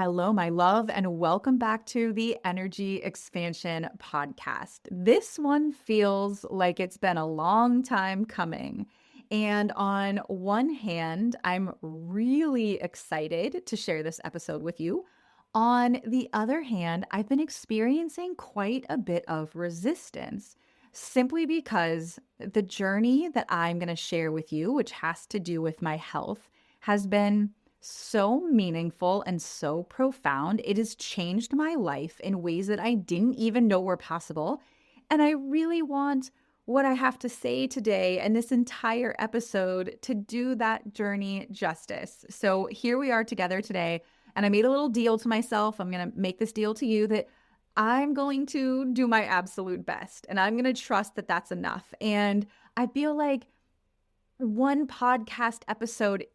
Hello, my love, and welcome back to the Energy Expansion Podcast. This one feels like it's been a long time coming. And on one hand, I'm really excited to share this episode with you. On the other hand, I've been experiencing quite a bit of resistance simply because the journey that I'm going to share with you, which has to do with my health, has been so meaningful and so profound. It has changed my life in ways that I didn't even know were possible. And I really want what I have to say today and this entire episode to do that journey justice. So here we are together today. And I made a little deal to myself. I'm going to make this deal to you that I'm going to do my absolute best. And I'm going to trust that that's enough. And I feel like one podcast episode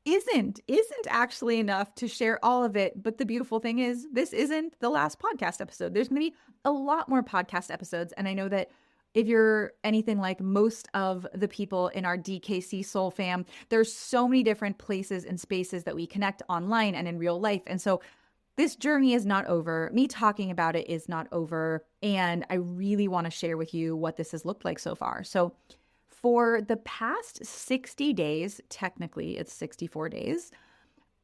isn't actually enough to share all of it. But the beautiful thing is this isn't the last podcast episode. There's going to be a lot more podcast episodes. And I know that if you're anything like most of the people in our DKC Soul fam, there's so many different places and spaces that we connect online and in real life. And so this journey is not over. Me talking about it is not over. And I really want to share with you what this has looked like so far. So for the past 60 days, technically it's 64 days,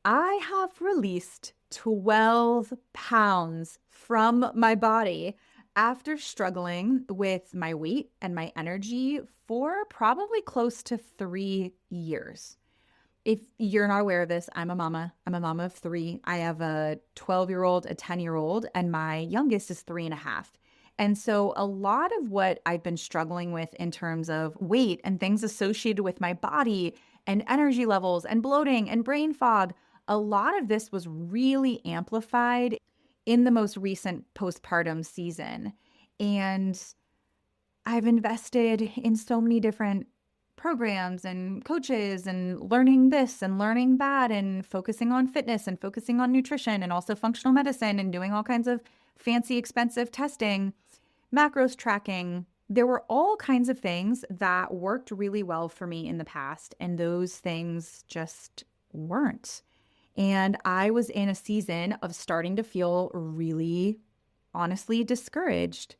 I have released 12 pounds from my body after struggling with my weight and my energy for probably close to 3 years. If you're not aware of this, I'm a mama. I'm a mama of three. I have a 12-year-old, a 10-year-old, and my youngest is 3.5. And so a lot of what I've been struggling with in terms of weight and things associated with my body and energy levels and bloating and brain fog, a lot of this was really amplified in the most recent postpartum season. And I've invested in so many different programs and coaches and learning this and learning that and focusing on fitness and focusing on nutrition and also functional medicine and doing all kinds of fancy, expensive testing, macros tracking. There were all kinds of things that worked really well for me in the past, and those things just weren't. And I was in a season of starting to feel really, honestly discouraged.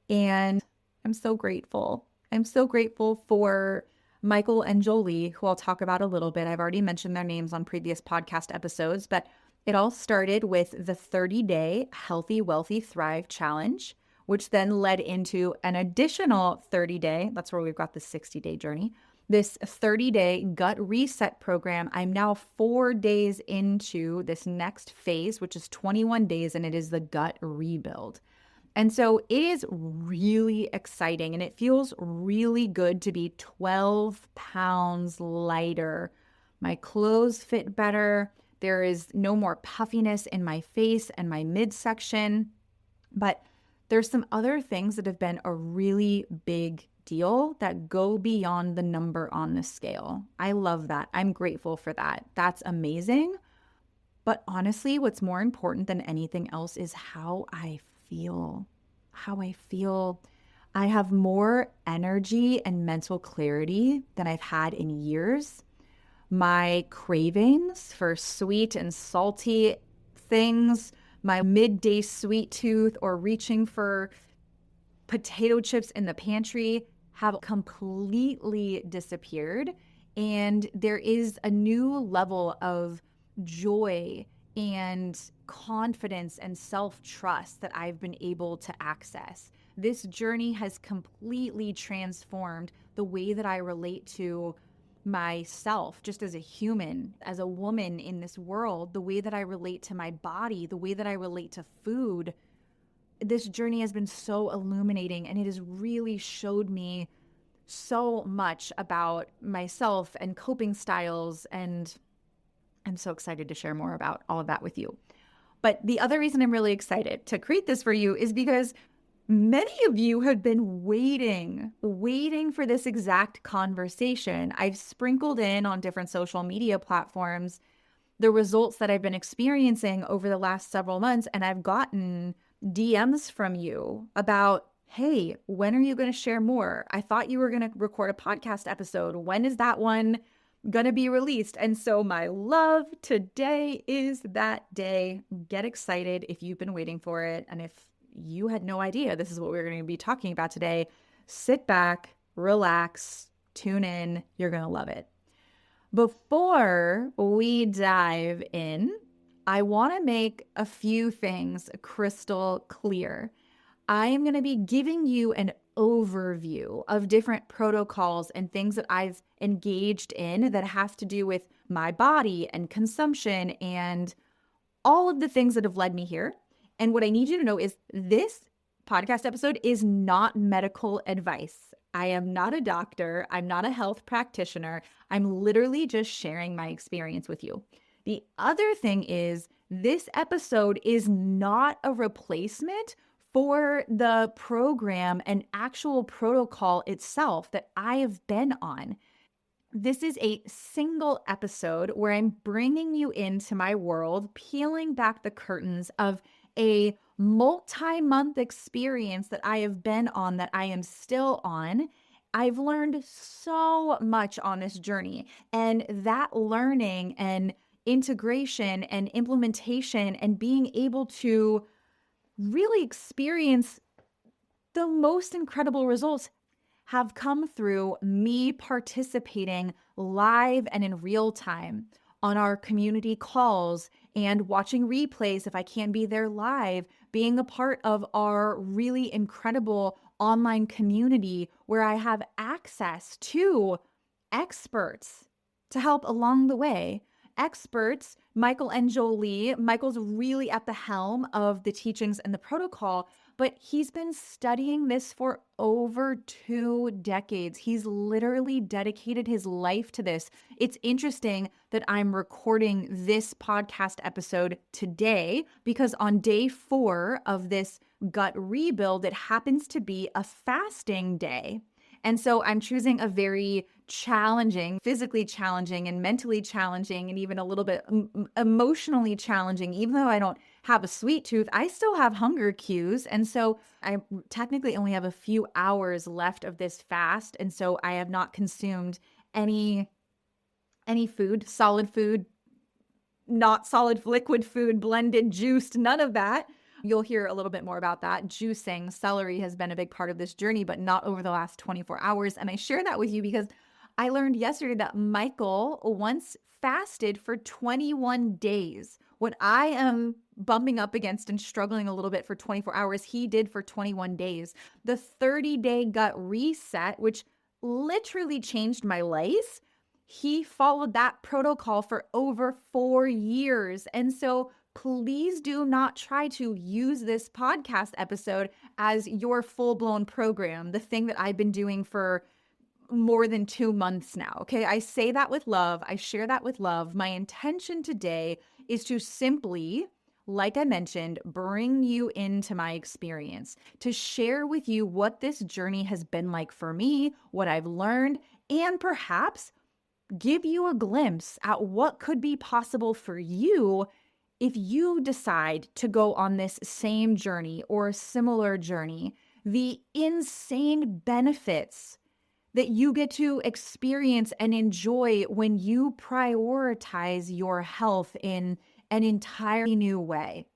And I'm so grateful. I'm so grateful for Michael and Jolie, who I'll talk about a little bit. I've already mentioned their names on previous podcast episodes, but it all started with the 30-day Healthy, Wealthy, Thrive challenge, which then led into an additional 30-day. That's where we've got the 60-day journey. This 30-day gut reset program. I'm now 4 days into this next phase, which is 21 days, and it is the gut rebuild. And so it is really exciting, and it feels really good to be 12 pounds lighter. My clothes fit better. There is no more puffiness in my face and my midsection. But there's some other things that have been a really big deal that go beyond the number on the scale. I love that. I'm grateful for that. That's amazing. But honestly, what's more important than anything else is how I feel. How I feel. I have more energy and mental clarity than I've had in years. My cravings for sweet and salty things, my midday sweet tooth or reaching for potato chips in the pantry have completely disappeared. And there is a new level of joy and confidence and self-trust that I've been able to access. This journey has completely transformed the way that I relate to myself just as a human, as a woman in this world, the way that I relate to my body, the way that I relate to food. This journey has been so illuminating, and it has really showed me so much about myself and coping styles, and I'm so excited to share more about all of that with you. But the other reason I'm really excited to create this for you is because many of you have been waiting for this exact conversation. I've sprinkled in on different social media platforms the results that I've been experiencing over the last several months, and I've gotten DMs from you about, hey, when are you going to share more? I thought you were going to record a podcast episode. When is that one gonna be released. And so, my love, today is that day. Get excited if you've been waiting for it. And if you had no idea this is what we're going to be talking about today, sit back, relax, tune in. You're going to love it. Before we dive in, I want to make a few things crystal clear. I am going to be giving you an overview of different protocols and things that I've engaged in that have to do with my body and consumption and all of the things that have led me here. And what I need you to know is this podcast episode is not medical advice. I am not a doctor. I'm not a health practitioner. I'm literally just sharing my experience with you. The other thing is, this episode is not a replacement for the program and actual protocol itself that I have been on. This is a single episode where I'm bringing you into my world, peeling back the curtains of a multi-month experience that I have been on, that I am still on. I've learned so much on this journey, and that learning and integration and implementation and being able to really experience the most incredible results have come through me participating live and in real time on our community calls and watching replays if I can't be there live, being a part of our really incredible online community where I have access to experts to help along the way. Experts, Michael and Jolie. Michael's really at the helm of the teachings and the protocol, but he's been studying this for over 2 decades. He's literally dedicated his life to this. It's interesting that I'm recording this podcast episode today because on day 4 of this gut rebuild, it happens to be a fasting day. And so I'm choosing a very challenging, physically challenging and mentally challenging and even a little bit emotionally challenging. Even though I don't have a sweet tooth, I still have hunger cues. And so I technically only have a few hours left of this fast. And so I have not consumed any food, solid food, not solid liquid food, blended, juiced, none of that. You'll hear a little bit more about that. Juicing, celery has been a big part of this journey, but not over the last 24 hours. And I share that with you because I learned yesterday that Michael once fasted for 21 days. What I am bumping up against and struggling a little bit for 24 hours, he did for 21 days. The 30-day gut reset, which literally changed my life, he followed that protocol for over 4 years. And so please do not try to use this podcast episode as your full-blown program, the thing that I've been doing for more than 2 months now. Okay. I say that with love. I share that with love. My intention today is to simply, like I mentioned, bring you into my experience, to share with you what this journey has been like for me, what I've learned, and perhaps give you a glimpse at what could be possible for you if you decide to go on this same journey or a similar journey. The insane benefits that you get to experience and enjoy when you prioritize your health in an entirely new way.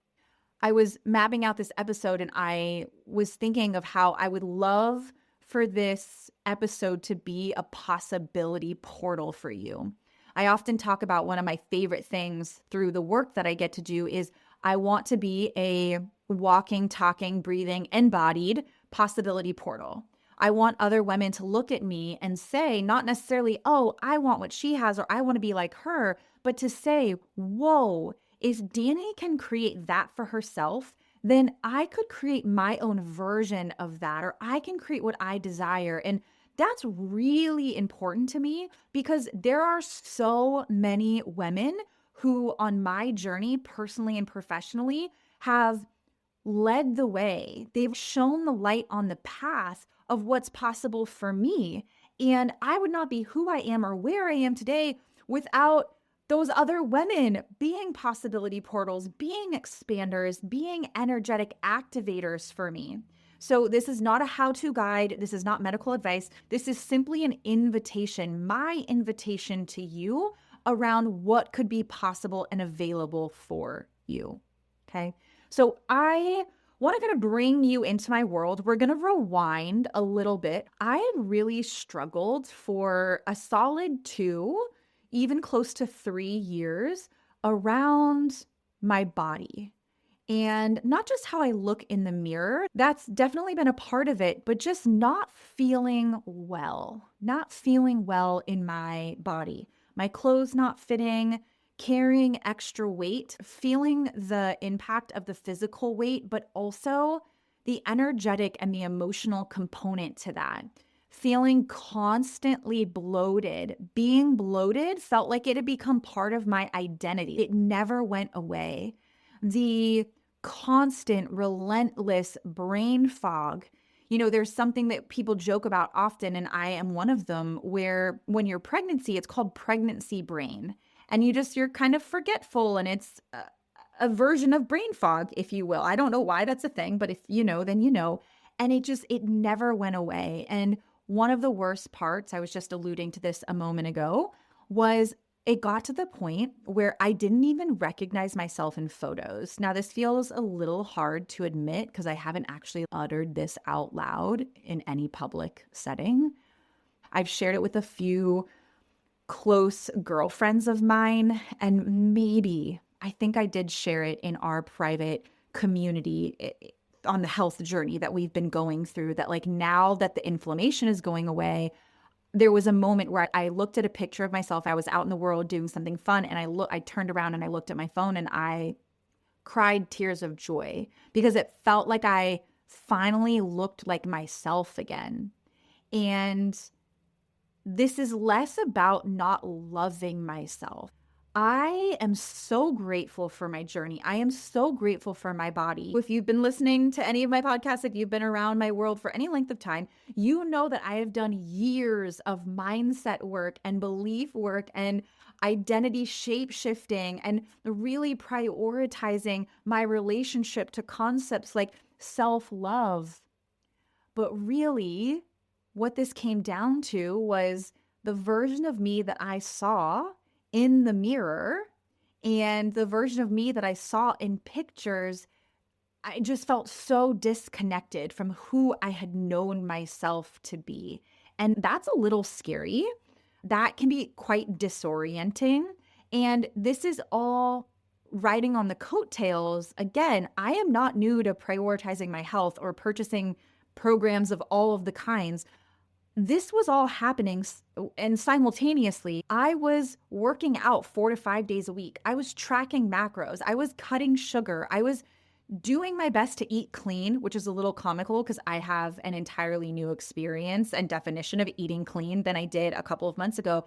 I was mapping out this episode and I was thinking of how I would love for this episode to be a possibility portal for you. I often talk about one of my favorite things through the work that I get to do is I want to be a walking, talking, breathing, embodied possibility portal. I want other women to look at me and say, not necessarily, oh, I want what she has or I want to be like her, but to say, whoa, if Dani can create that for herself, then I could create my own version of that, or I can create what I desire. And that's really important to me because there are so many women who on my journey, personally and professionally, have led the way. They've shown the light on the path of what's possible for me. And I would not be who I am or where I am today without those other women being possibility portals, being expanders, being energetic activators for me. So this is not a how-to guide. This is not medical advice. This is simply an invitation, my invitation to you around what could be possible and available for you. Okay. So I want to kind of bring you into my world. We're going to rewind a little bit. I had really struggled for a solid 2, even close to 3 years around my body. And not just how I look in the mirror, that's definitely been a part of it, but just not feeling well in my body. My clothes not fitting, carrying extra weight, feeling the impact of the physical weight, but also the energetic and the emotional component to that. Feeling constantly bloated. Being bloated felt like it had become part of my identity. It never went away. The constant, relentless brain fog. There's something that people joke about often, and I am one of them, where when you're pregnancy, it's called pregnancy brain. And you're kind of forgetful, and it's a version of brain fog, if you will. I don't know why that's a thing, but if you know, then you know. And it never went away. And one of the worst parts, I was just alluding to this a moment ago, was it got to the point where I didn't even recognize myself in photos. Now, this feels a little hard to admit because I haven't actually uttered this out loud in any public setting. I've shared it with a few close girlfriends of mine, and maybe I think I did share it in our private community on the health journey that we've been going through, that like now that the inflammation is going away, there was a moment where I looked at a picture of myself. I was out in the world doing something fun, and I turned around and I looked at my phone, and I cried tears of joy because it felt like I finally looked like myself again. And this is less about not loving myself. I am so grateful for my journey. I am so grateful for my body. If you've been listening to any of my podcasts, if you've been around my world for any length of time, you know that I have done years of mindset work and belief work and identity shape shifting and really prioritizing my relationship to concepts like self-love. But really, what this came down to was the version of me that I saw in the mirror and the version of me that I saw in pictures. I just felt so disconnected from who I had known myself to be. And that's a little scary. That can be quite disorienting. And this is all riding on the coattails. Again, I am not new to prioritizing my health or purchasing programs of all of the kinds. This was all happening, and simultaneously, I was working out 4 to 5 days a week. I was tracking macros. I was cutting sugar. I was doing my best to eat clean, which is a little comical because I have an entirely new experience and definition of eating clean than I did a couple of months ago.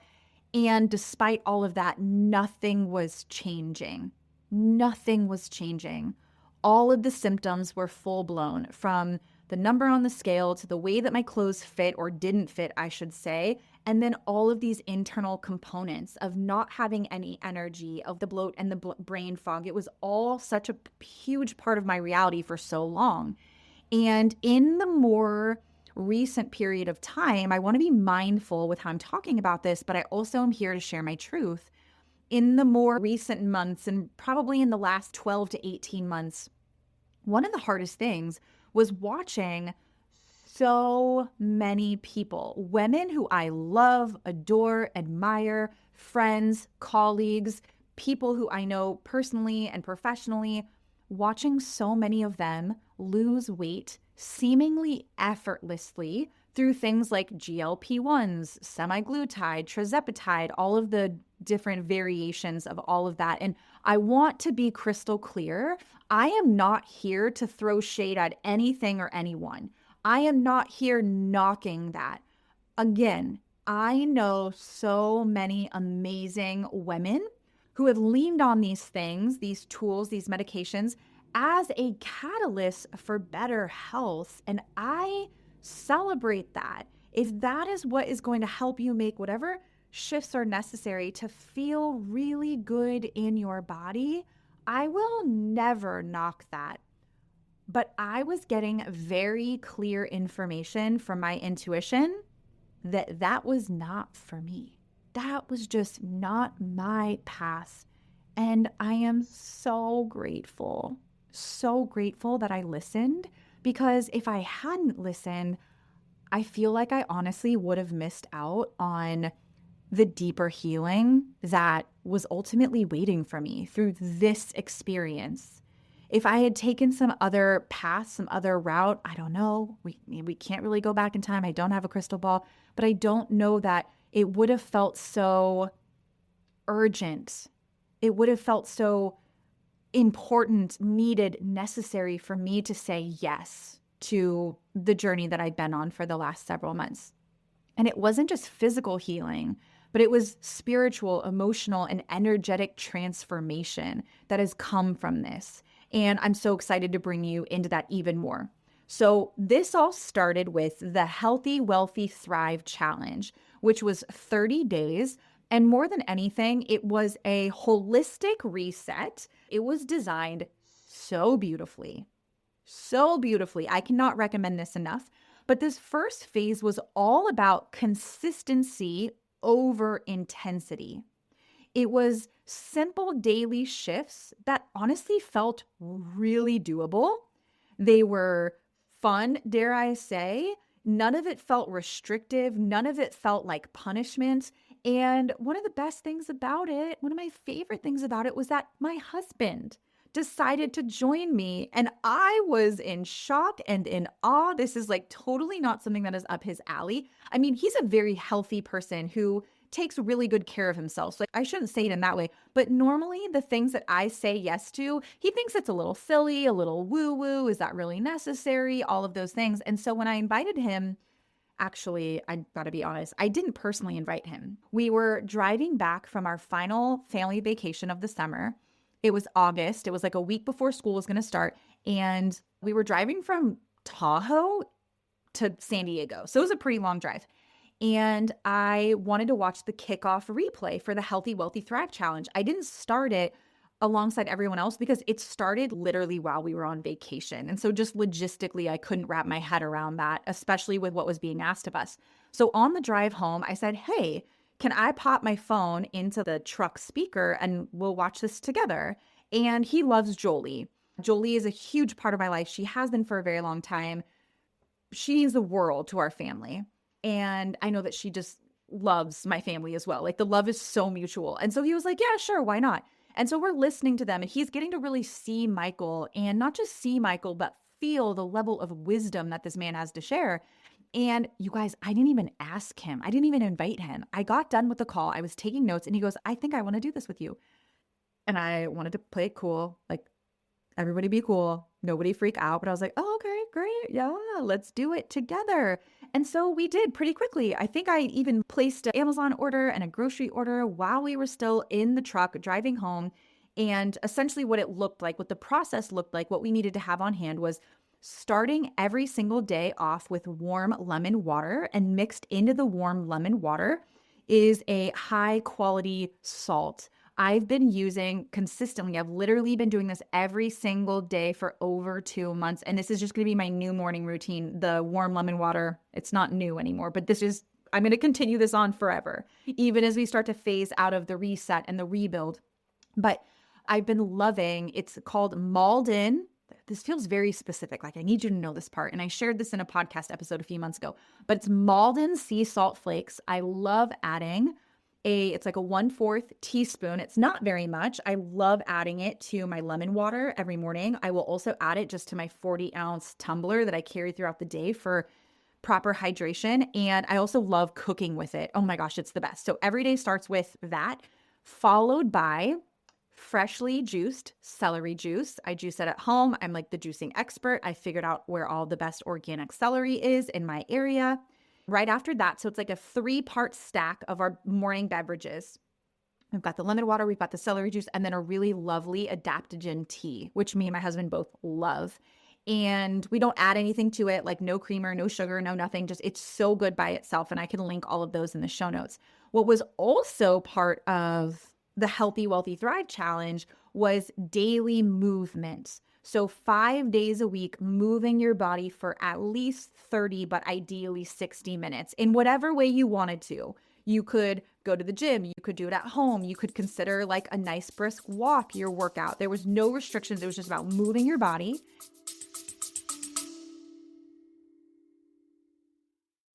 And despite all of that, nothing was changing. Nothing was changing. All of the symptoms were full blown, from the number on the scale to the way that my clothes fit or didn't fit, I should say. And then all of these internal components of not having any energy, of the bloat and the brain fog. It was all such a huge part of my reality for so long. And in the more recent period of time, I want to be mindful with how I'm talking about this, but I also am here to share my truth. In the more recent months, and probably in the last 12 to 18 months, one of the hardest things was watching so many people, women who I love, adore, admire, friends, colleagues, people who I know personally and professionally, watching so many of them lose weight seemingly effortlessly through things like GLP-1s, semaglutide, tirzepatide, all of the different variations of all of that. And I want to be crystal clear. I am not here to throw shade at anything or anyone. I am not here knocking that. Again, I know so many amazing women who have leaned on these things, these tools, these medications as a catalyst for better health. And I celebrate that. If that is what is going to help you make whatever shifts are necessary to feel really good in your body, I will never knock that. But I was getting very clear information from my intuition that that was not for me. That was just not my path. And I am so grateful that I listened, because if I hadn't listened, I feel like I honestly would have missed out on the deeper healing that was ultimately waiting for me through this experience. If I had taken some other path, some other route, I don't know. We can't really go back in time. I don't have a crystal ball, but I don't know that it would have felt so urgent. It would have felt so important, needed, necessary for me to say yes to the journey that I've been on for the last several months. And it wasn't just physical healing, but it was spiritual, emotional, and energetic transformation that has come from this. And I'm so excited to bring you into that even more. So, this all started with the Healthy, Wealthy, Thrive Challenge, which was 30 days. And more than anything, it was a holistic reset. It was designed so beautifully, so beautifully. I cannot recommend this enough. But this first phase was all about consistency over intensity. It was simple daily shifts that honestly felt really doable. They were fun, dare I say. None of it felt restrictive. None of it felt like punishment. And one of the best things about it, one of my favorite things about it, was that my husband decided to join me. And I was in shock and in awe. This is like totally not something that is up his alley. I mean, he's a very healthy person who takes really good care of himself. So I shouldn't say it in that way. But normally, the things that I say yes to, he thinks it's a little silly, a little woo woo. Is that really necessary? All of those things. And so when I invited him, actually, I gotta be honest, I didn't personally invite him. We were driving back from our final family vacation of the summer. It was August. It was like a week before school was gonna start. And we were driving from Tahoe to San Diego. So it was a pretty long drive. And I wanted to watch the kickoff replay for the Healthy, Wealthy, Thrive Challenge. I didn't start it alongside everyone else because it started literally while we were on vacation. And so just logistically, I couldn't wrap my head around that, especially with what was being asked of us. So on the drive home, I said, hey, can I pop my phone into the truck speaker and we'll watch this together? And he loves Jolie. Jolie is a huge part of my life. She has been for a very long time. She means the world to our family. And I know that she just loves my family as well. Like the love is so mutual. And so he was like, yeah, sure, why not? And so we're listening to them and he's getting to really see Michael, and not just see Michael, but feel the level of wisdom that this man has to share. And you guys, I didn't even ask him. I didn't even invite him. I got done with the call. I was taking notes and he goes, I think I want to do this with you. And I wanted to play it cool. Like, everybody be cool. Nobody freak out. But I was like, oh, okay, great. Yeah, let's do it together. And so we did pretty quickly. I think I even placed an Amazon order and a grocery order while we were still in the truck driving home. And essentially what it looked like, what the process looked like, what we needed to have on hand was starting every single day off with warm lemon water, and mixed into the warm lemon water is a high quality salt. I've been using consistently. I've literally been doing this every single day for over 2 months. And this is just going to be my new morning routine. The warm lemon water, it's not new anymore, but I'm going to continue this on forever, even as we start to phase out of the reset and the rebuild. But I've been loving, it's called Malden. This feels very specific. Like I need you to know this part. And I shared this in a podcast episode a few months ago, but it's Malden sea salt flakes. I love adding it's like a 1/4 teaspoon. It's not very much. I love adding it to my lemon water every morning. I will also add it just to my 40-ounce tumbler that I carry throughout the day for proper hydration. And I also love cooking with it. Oh my gosh, it's the best. So every day starts with that, followed by freshly juiced celery juice. I juice it at home. I'm like the juicing expert. I figured out where all the best organic celery is in my area. Right after that, so it's like a 3-part stack of our morning beverages. We've got the lemon water, we've got the celery juice, and then a really lovely adaptogen tea, which me and my husband both love. And we don't add anything to it, like no creamer, no sugar, no nothing. Just it's so good by itself. And I can link all of those in the show notes. What was also part of the Healthy, Wealthy, Thrive Challenge was daily movement. So 5 days a week, moving your body for at least 30, but ideally 60 minutes in whatever way you wanted to. You could go to the gym. You could do it at home. You could consider like a nice brisk walk your workout. There was no restrictions. It was just about moving your body.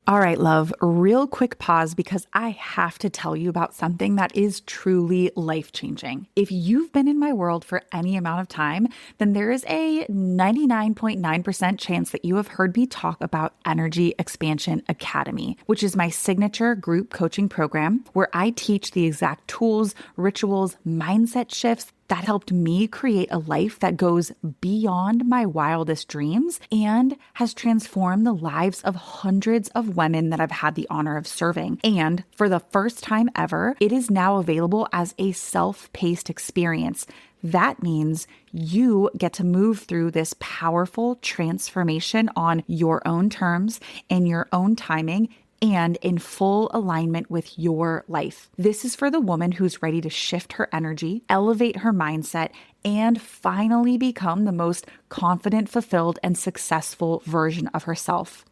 All right, love, real quick pause because I have to tell you about something that is truly life changing. If you've been in my world for any amount of time, then there is a 99.9% chance that you have heard me talk about Energy Expansion Academy, which is my signature group coaching program where I teach the exact tools, rituals, mindset shifts that helped me create a life that goes beyond my wildest dreams and has transformed the lives of hundreds of women that I've had the honor of serving. And for the first time ever, it is now available as a self-paced experience. That means you get to move through this powerful transformation on your own terms and your own timing and in full alignment with your life. This is for the woman who's ready to shift her energy, elevate her mindset, and finally become the most confident, fulfilled, and successful version of herself.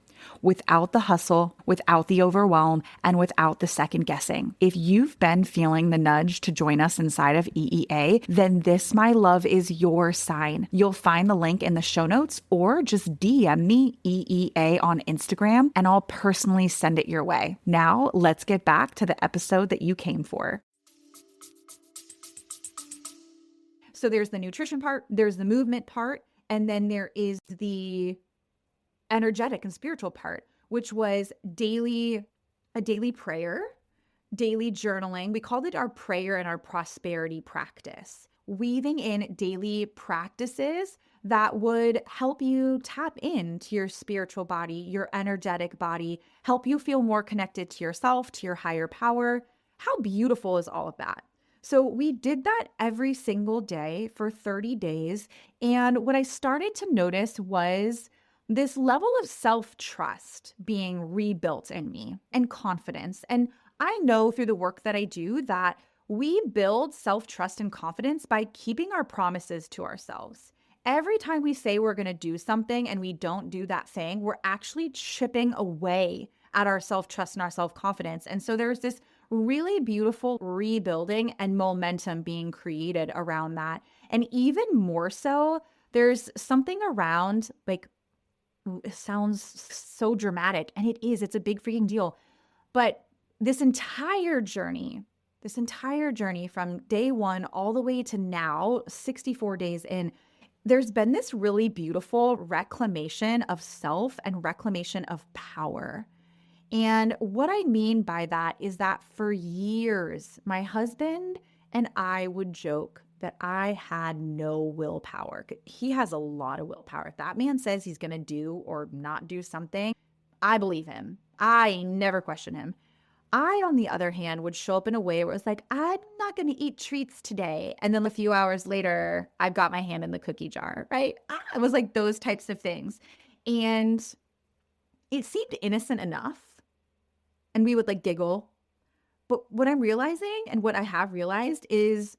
Without the hustle, without the overwhelm, and without the second guessing. If you've been feeling the nudge to join us inside of EEA, then this, my love, is your sign. You'll find the link in the show notes or just DM me EEA on Instagram and I'll personally send it your way. Now, let's get back to the episode that you came for. So there's the nutrition part, there's the movement part, and then there is the energetic and spiritual part, which was a daily prayer, daily journaling. We called it our prayer and our prosperity practice, weaving in daily practices that would help you tap into your spiritual body, your energetic body, help you feel more connected to yourself, to your higher power. How beautiful is all of that? So we did that every single day for 30 days. And what I started to notice was this level of self-trust being rebuilt in me and confidence. And I know through the work that I do that we build self-trust and confidence by keeping our promises to ourselves. Every time we say we're going to do something and we don't do that thing, we're actually chipping away at our self-trust and our self-confidence. And so there's this really beautiful rebuilding and momentum being created around that. And even more so, there's something around like, it sounds so dramatic, and it is. It's a big freaking deal. But this entire journey from day one all the way to now, 64 days in, there's been this really beautiful reclamation of self and reclamation of power. And what I mean by that is that for years, my husband and I would joke that I had no willpower. He has a lot of willpower. If that man says he's going to do or not do something, I believe him. I never question him. I, on the other hand, would show up in a way where it's like, I'm not going to eat treats today. And then a few hours later, I've got my hand in the cookie jar, right? It was like those types of things. And it seemed innocent enough. And we would like giggle. But what I'm realizing and what I have realized is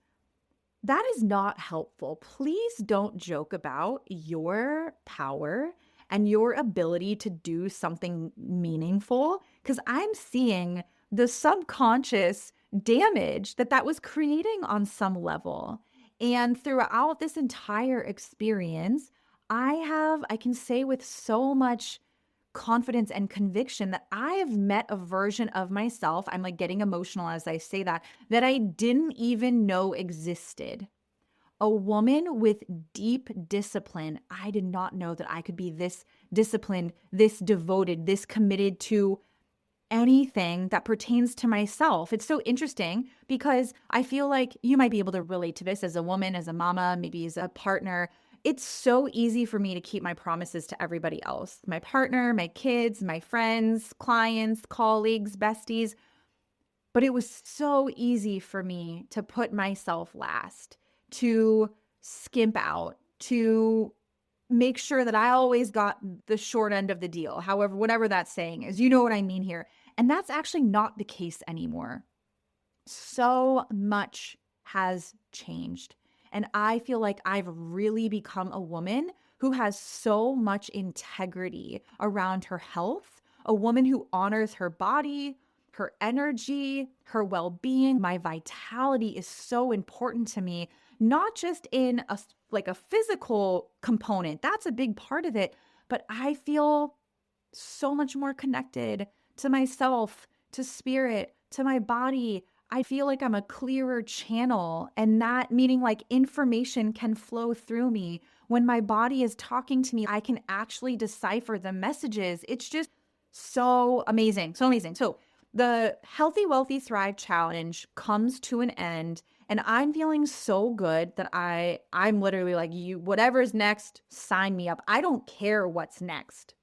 that is not helpful. Please don't joke about your power and your ability to do something meaningful, because I'm seeing the subconscious damage that was creating on some level. And throughout this entire experience, I can say with so much confidence and conviction that I have met a version of myself, I'm like getting emotional as I say that I didn't even know existed. A woman with deep discipline. I did not know that I could be this disciplined, this devoted, this committed to anything that pertains to myself. It's so interesting because I feel like you might be able to relate to this as a woman, as a mama, maybe as a partner. It's so easy for me to keep my promises to everybody else, my partner, my kids, my friends, clients, colleagues, besties. But it was so easy for me to put myself last, to skimp out, to make sure that I always got the short end of the deal. However, whatever that saying is, you know what I mean here. And that's actually not the case anymore. So much has changed. And I feel like I've really become a woman who has so much integrity around her health, a woman who honors her body, her energy, her well being. My vitality is so important to me, not just in like a physical component. That's a big part of it, but I feel so much more connected to myself, to spirit, to my body. I feel like I'm a clearer channel, and that meaning like information can flow through me. When my body is talking to me, I can actually decipher the messages. It's just so amazing. So amazing. So, the Healthy, Wealthy, Thrive Challenge comes to an end, and I'm feeling so good that I'm literally like, you, whatever's next, sign me up. I don't care what's next.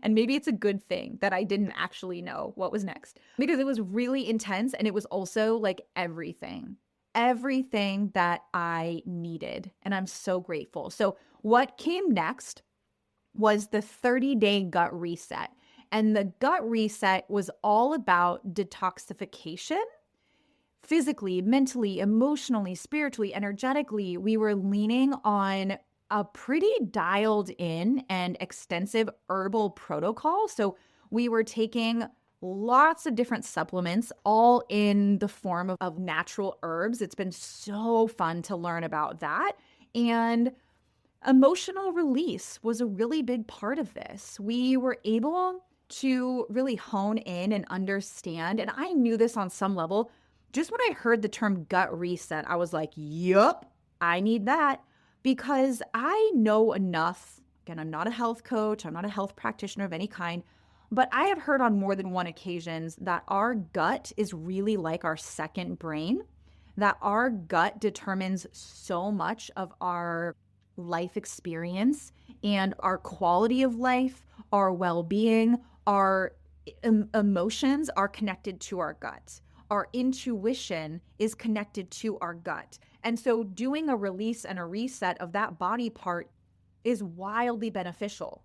And maybe it's a good thing that I didn't actually know what was next, because it was really intense, and it was also like everything that I needed. And I'm so grateful. So, what came next was the 30-day gut reset. And the gut reset was all about detoxification. Physically, mentally, emotionally, spiritually, energetically, we were leaning on a pretty dialed in and extensive herbal protocol. So we were taking lots of different supplements, all in the form of natural herbs. It's been so fun to learn about that. And emotional release was a really big part of this. We were able to really hone in and understand, and I knew this on some level. Just when I heard the term gut reset, I was like, yup, I need that, because I know enough. Again, I'm not a health coach, I'm not a health practitioner of any kind, but I have heard on more than one occasions that our gut is really like our second brain, that our gut determines so much of our life experience and our quality of life, our well being, our emotions are connected to our gut. Our intuition is connected to our gut. And so, doing a release and a reset of that body part is wildly beneficial.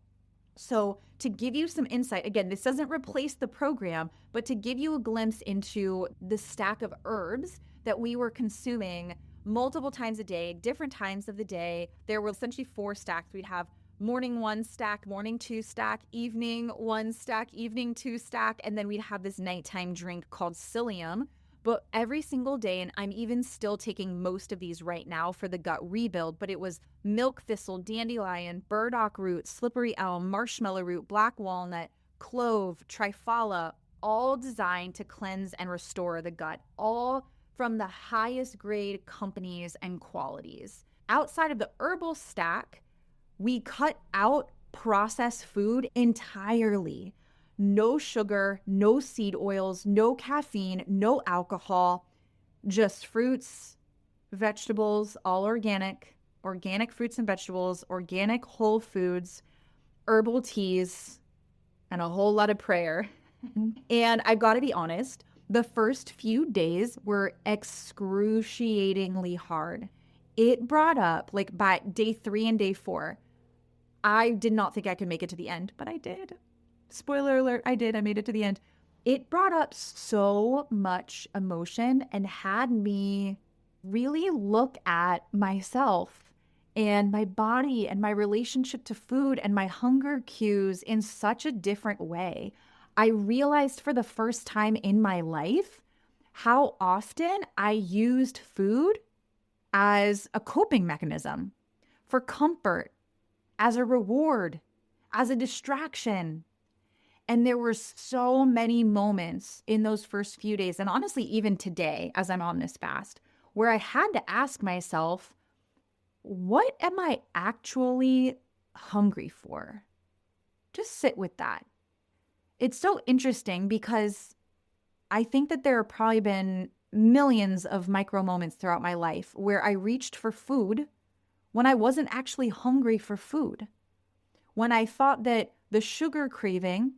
So, to give you some insight, again, this doesn't replace the program, but to give you a glimpse into the stack of herbs that we were consuming multiple times a day, different times of the day. There were essentially 4 stacks. We'd have morning 1 stack, morning 2 stack, evening 1 stack, evening 2 stack, and then we'd have this nighttime drink called psyllium. But every single day, and I'm even still taking most of these right now for the gut rebuild, but it was milk thistle, dandelion, burdock root, slippery elm, marshmallow root, black walnut, clove, trifala, all designed to cleanse and restore the gut, all from the highest grade companies and qualities. Outside of the herbal stack, we cut out processed food entirely. No sugar, no seed oils, no caffeine, no alcohol, just fruits, vegetables, all organic fruits and vegetables, organic whole foods, herbal teas, and a whole lot of prayer. And I've got to be honest, the first few days were excruciatingly hard. It brought up, like by day 3 and day 4, I did not think I could make it to the end, but I did. Spoiler alert, I did. I made it to the end. It brought up so much emotion and had me really look at myself and my body and my relationship to food and my hunger cues in such a different way. I realized for the first time in my life how often I used food as a coping mechanism, for comfort, as a reward, as a distraction. And there were so many moments in those first few days, and honestly, even today, as I'm on this fast, where I had to ask myself, what am I actually hungry for? Just sit with that. It's so interesting because I think that there have probably been millions of micro moments throughout my life where I reached for food when I wasn't actually hungry for food. When I thought that the sugar craving,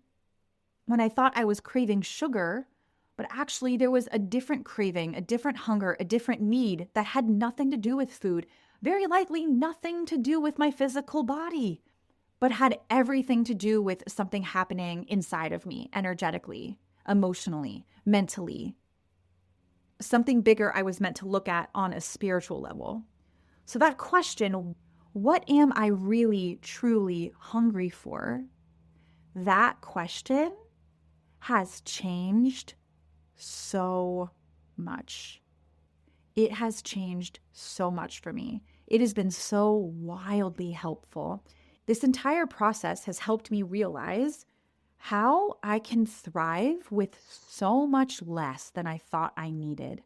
when I thought I was craving sugar, but actually there was a different craving, a different hunger, a different need that had nothing to do with food, very likely nothing to do with my physical body, but had everything to do with something happening inside of me, energetically, emotionally, mentally, something bigger I was meant to look at on a spiritual level. So that question, what am I really, truly hungry for? That question has changed so much. It has changed so much for me. It has been so wildly helpful. This entire process has helped me realize how I can thrive with so much less than I thought I needed.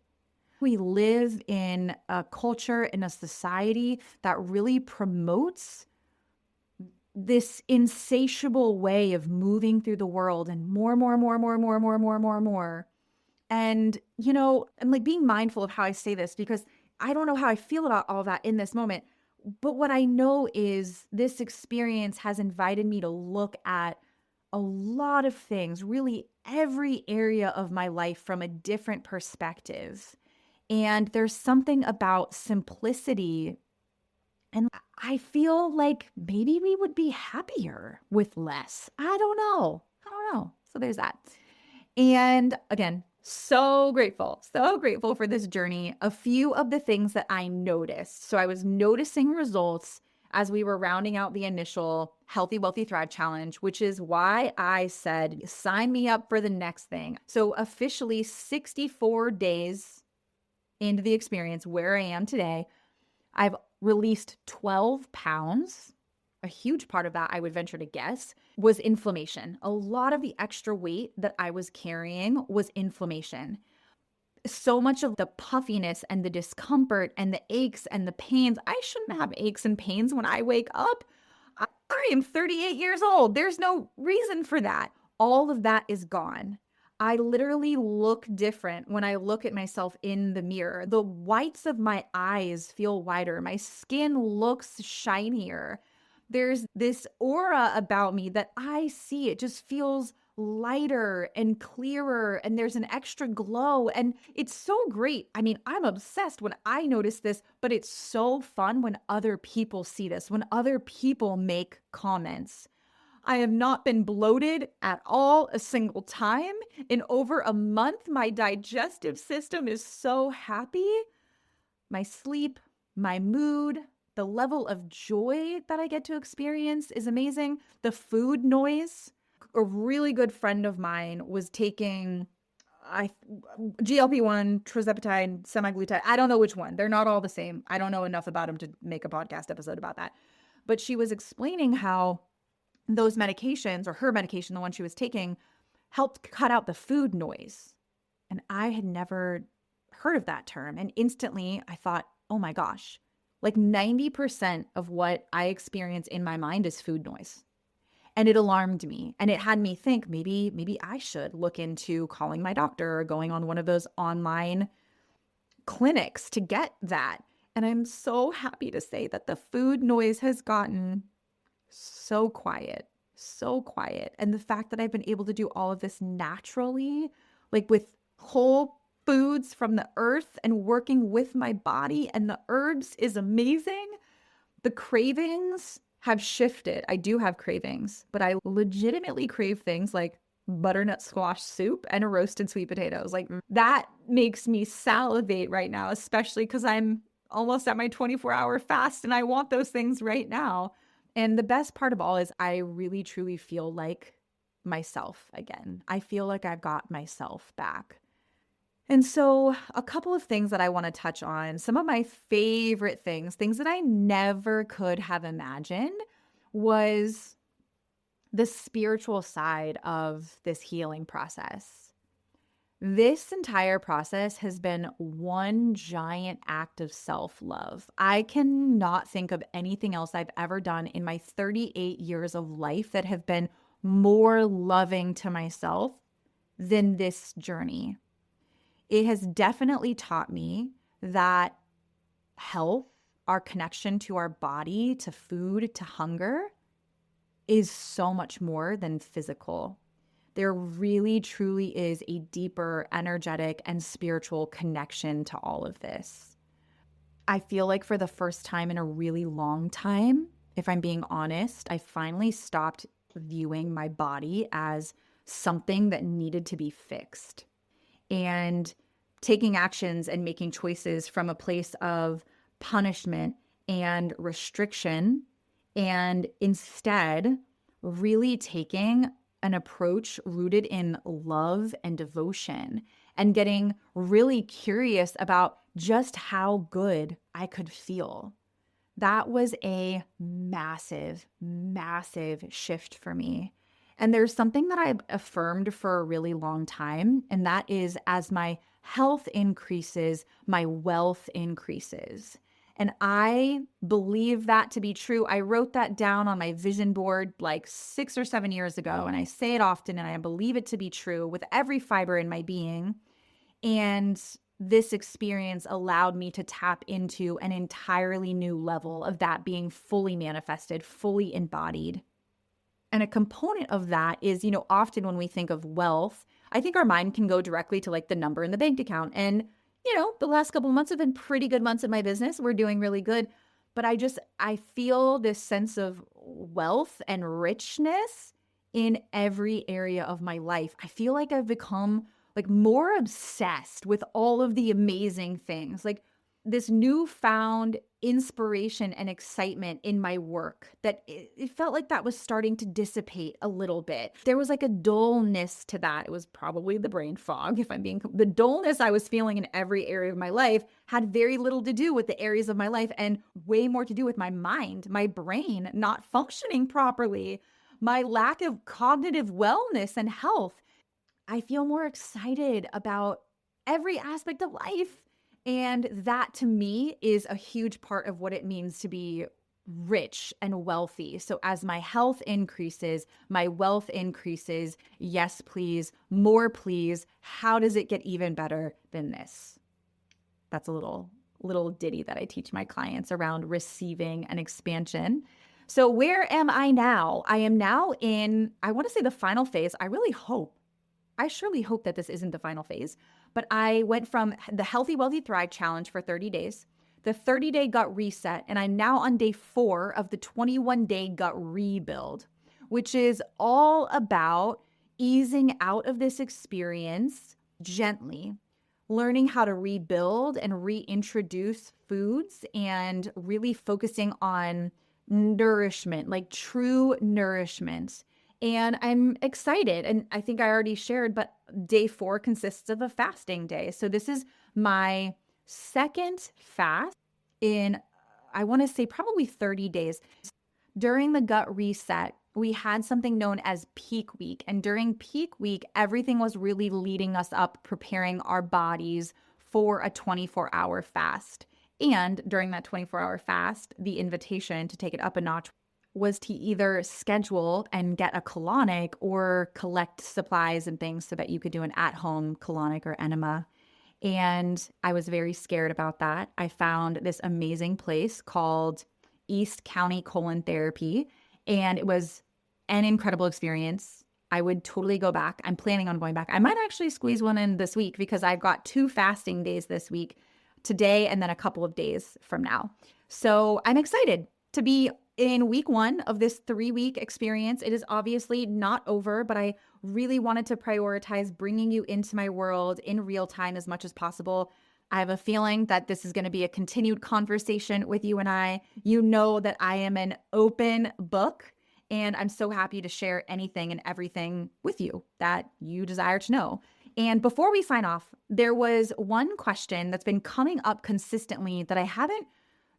We live in a culture, in a society that really promotes this insatiable way of moving through the world and more, more, more, more, more, more, more, more, more. And, I'm like being mindful of how I say this because I don't know how I feel about all that in this moment. But what I know is this experience has invited me to look at a lot of things, really every area of my life from a different perspective. And there's something about simplicity. And I feel like maybe we would be happier with less. I don't know. I don't know. So there's that. And again, so grateful for this journey. A few of the things that I noticed. So I was noticing results as we were rounding out the initial Healthy, Wealthy, Thrive challenge, which is why I said, sign me up for the next thing. So officially 64 days into the experience where I am today, I've released 12 pounds. A huge part of that, I would venture to guess, was inflammation. A lot of the extra weight that I was carrying was inflammation. So much of the puffiness and the discomfort and the aches and the pains, I shouldn't have aches and pains when I wake up. I am 38 years old. There's no reason for that. All of that is gone. I literally look different when I look at myself in the mirror. The whites of my eyes feel whiter. My skin looks shinier. There's this aura about me that I see. It just feels lighter and clearer, and there's an extra glow. And it's so great. I mean, I'm obsessed when I notice this, but it's so fun when other people see this, when other people make comments. I have not been bloated at all a single time. In over a month, my digestive system is so happy. My sleep, my mood, the level of joy that I get to experience is amazing. The food noise. A really good friend of mine was taking I GLP-1, tirzepatide, semaglutide. I don't know which one. They're not all the same. I don't know enough about them to make a podcast episode about that. But she was explaining how those medications, or her medication, the one she was taking, helped cut out the food noise. And I had never heard of that term. And instantly I thought, oh my gosh, like 90% of what I experience in my mind is food noise. And it alarmed me. And it had me think maybe I should look into calling my doctor or going on one of those online clinics to get that. And I'm so happy to say that the food noise has gotten so quiet, so quiet. And the fact that I've been able to do all of this naturally, like with whole foods from the earth and working with my body and the herbs is amazing. The cravings have shifted. I do have cravings, but I legitimately crave things like butternut squash soup and roasted sweet potatoes. Like that makes me salivate right now, especially because I'm almost at my 24-hour fast and I want those things right now. And the best part of all is I really truly feel like myself again. I feel like I've got myself back. And so, a couple of things that I want to touch on, some of my favorite things that I never could have imagined, was the spiritual side of this healing process. This entire process has been one giant act of self-love. I cannot think of anything else I've ever done in my 38 years of life that have been more loving to myself than this journey. It has definitely taught me that health, our connection to our body, to food, to hunger, is so much more than physical. There really, truly is a deeper energetic and spiritual connection to all of this. I feel like for the first time in a really long time, if I'm being honest, I finally stopped viewing my body as something that needed to be fixed. And taking actions and making choices from a place of punishment and restriction, and instead really taking an approach rooted in love and devotion and getting really curious about just how good I could feel. That was a massive, massive shift for me. And there's something that I've affirmed for a really long time, and that is as my health increases, my wealth increases. And I believe that to be true. I wrote that down on my vision board like 6 or 7 years ago, and I say it often, and I believe it to be true with every fiber in my being. And this experience allowed me to tap into an entirely new level of that being fully manifested, fully embodied. And a component of that is, often when we think of wealth, I think our mind can go directly to like the number in the bank account. And, the last couple of months have been pretty good months in my business. We're doing really good. But I feel this sense of wealth and richness in every area of my life. I feel like I've become like more obsessed with all of the amazing things. Like this newfound inspiration and excitement in my work that it felt like that was starting to dissipate a little bit. There was like a dullness to that. It was probably the brain fog, if I'm being, the dullness I was feeling in every area of my life had very little to do with the areas of my life and way more to do with my mind, my brain not functioning properly, my lack of cognitive wellness and health. I feel more excited about every aspect of life. And that to me is a huge part of what it means to be rich and wealthy. So as my health increases, my wealth increases. Yes, please. More, please. How does it get even better than this? That's a little ditty that I teach my clients around receiving and expansion. So where am I now? I am now in, I want to say the final phase. I surely hope that this isn't the final phase, but I went from the Healthy, Wealthy, Thrive challenge for 30 days, the 30-day gut reset, and I'm now on day 4 of the 21-day gut rebuild, which is all about easing out of this experience gently, learning how to rebuild and reintroduce foods and really focusing on nourishment, like true nourishment. And I'm excited. And I think I already shared, but day 4 consists of a fasting day. So this is my second fast in, I want to say probably 30 days. During the gut reset, we had something known as peak week. And during peak week, everything was really leading us up, preparing our bodies for a 24-hour fast. And during that 24-hour fast, the invitation to take it up a notch was to either schedule and get a colonic or collect supplies and things so that you could do an at-home colonic or enema. And I was very scared about that. I found this amazing place called East County Colon Therapy, and it was an incredible experience. I would totally go back. I'm planning on going back. I might actually squeeze one in this week because I've got 2 fasting days this week, today and then a couple of days from now. So I'm excited to be in week 1 of this 3-week experience. It is obviously not over, but I really wanted to prioritize bringing you into my world in real time as much as possible. I have a feeling that this is going to be a continued conversation with you and I. You know that I am an open book, and I'm so happy to share anything and everything with you that you desire to know. And before we sign off, there was one question that's been coming up consistently that I haven't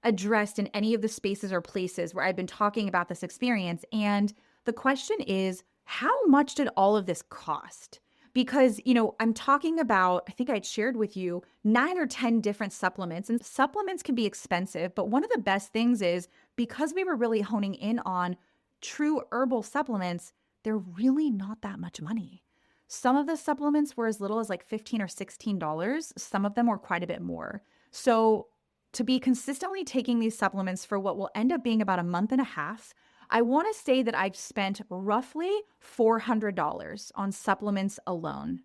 addressed in any of the spaces or places where I've been talking about this experience. And the question is, how much did all of this cost? Because, I'm talking about, I think I'd shared with you 9 or 10 different supplements, and supplements can be expensive. But one of the best things is because we were really honing in on true herbal supplements, they're really not that much money. Some of the supplements were as little as like $15 or $16. Some of them were quite a bit more. So to be consistently taking these supplements for what will end up being about a month and a half, I want to say that I've spent roughly $400 on supplements alone,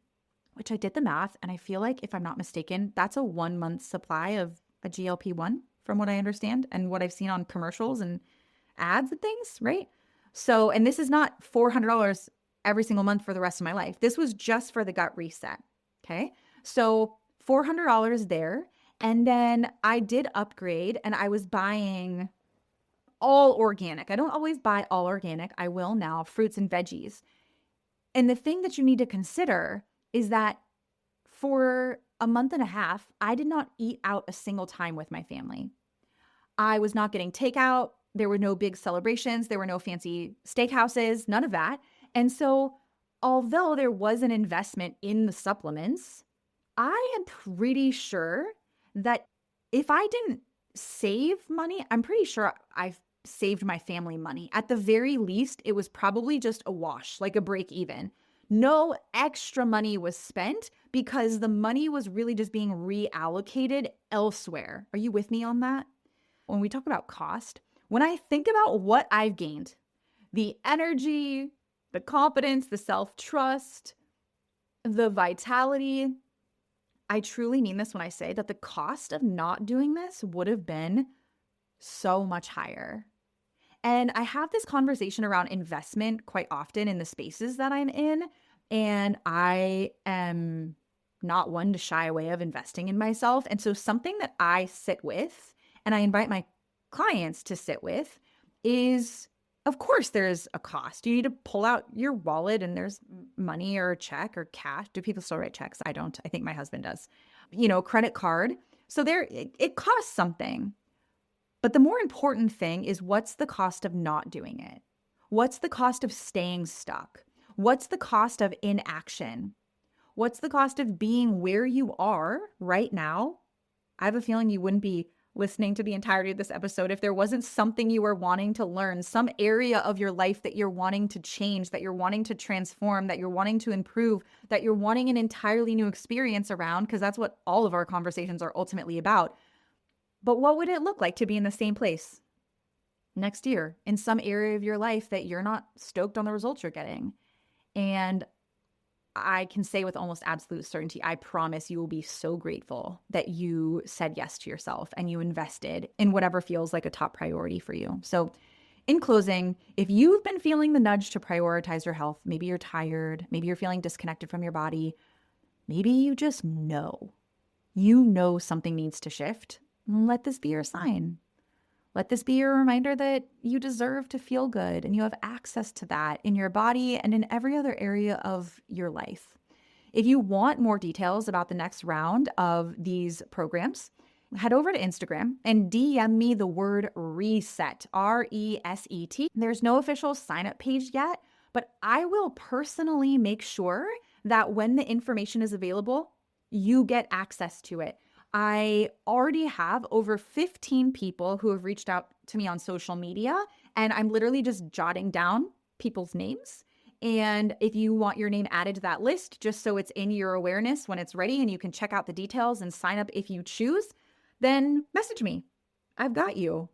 which I did the math. And I feel like, if I'm not mistaken, that's a 1-month supply of a GLP-1 from what I understand and what I've seen on commercials and ads and things, right? So, and this is not $400 every single month for the rest of my life. This was just for the gut reset. Okay. So $400 there. And then I did upgrade and I was buying all organic. I don't always buy all organic. I will now, fruits and veggies. And the thing that you need to consider is that for a month and a half, I did not eat out a single time with my family. I was not getting takeout. There were no big celebrations. There were no fancy steakhouses, none of that. And so, although there was an investment in the supplements, I am pretty sure that if I didn't save money, I'm pretty sure I've saved my family money. At the very least, it was probably just a wash, like a break even. No extra money was spent because the money was really just being reallocated elsewhere. Are you with me on that? When we talk about cost, when I think about what I've gained, the energy, the confidence, the self-trust, the vitality, I truly mean this when I say that the cost of not doing this would have been so much higher. And I have this conversation around investment quite often in the spaces that I'm in. And I am not one to shy away of investing in myself. And so, something that I sit with and I invite my clients to sit with is, of course, there's a cost. You need to pull out your wallet and there's money or a check or cash. Do people still write checks? I don't. I think my husband does. Credit card. So it costs something. But the more important thing is, what's the cost of not doing it? What's the cost of staying stuck? What's the cost of inaction? What's the cost of being where you are right now? I have a feeling you wouldn't be listening to the entirety of this episode if there wasn't something you were wanting to learn, some area of your life that you're wanting to change, that you're wanting to transform, that you're wanting to improve, that you're wanting an entirely new experience around, because that's what all of our conversations are ultimately about. But what would it look like to be in the same place next year in some area of your life that you're not stoked on the results you're getting? And I can say with almost absolute certainty, I promise you will be so grateful that you said yes to yourself and you invested in whatever feels like a top priority for you. So, in closing, if you've been feeling the nudge to prioritize your health, maybe you're tired, maybe you're feeling disconnected from your body, maybe you just know something needs to shift. Let this be your sign. Let this be your reminder that you deserve to feel good and you have access to that in your body and in every other area of your life. If you want more details about the next round of these programs, head over to Instagram and DM me the word reset, RESET. There's no official sign up page yet, but I will personally make sure that when the information is available, you get access to it. I already have over 15 people who have reached out to me on social media, and I'm literally just jotting down people's names. And if you want your name added to that list, just so it's in your awareness when it's ready and you can check out the details and sign up if you choose, then message me. I've got you.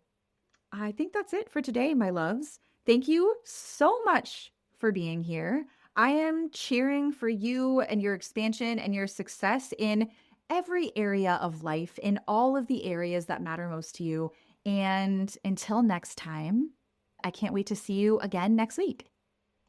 I think that's it for today, my loves. Thank you so much for being here. I am cheering for you and your expansion and your success in every area of life, in all of the areas that matter most to you. And until next time, I can't wait to see you again next week.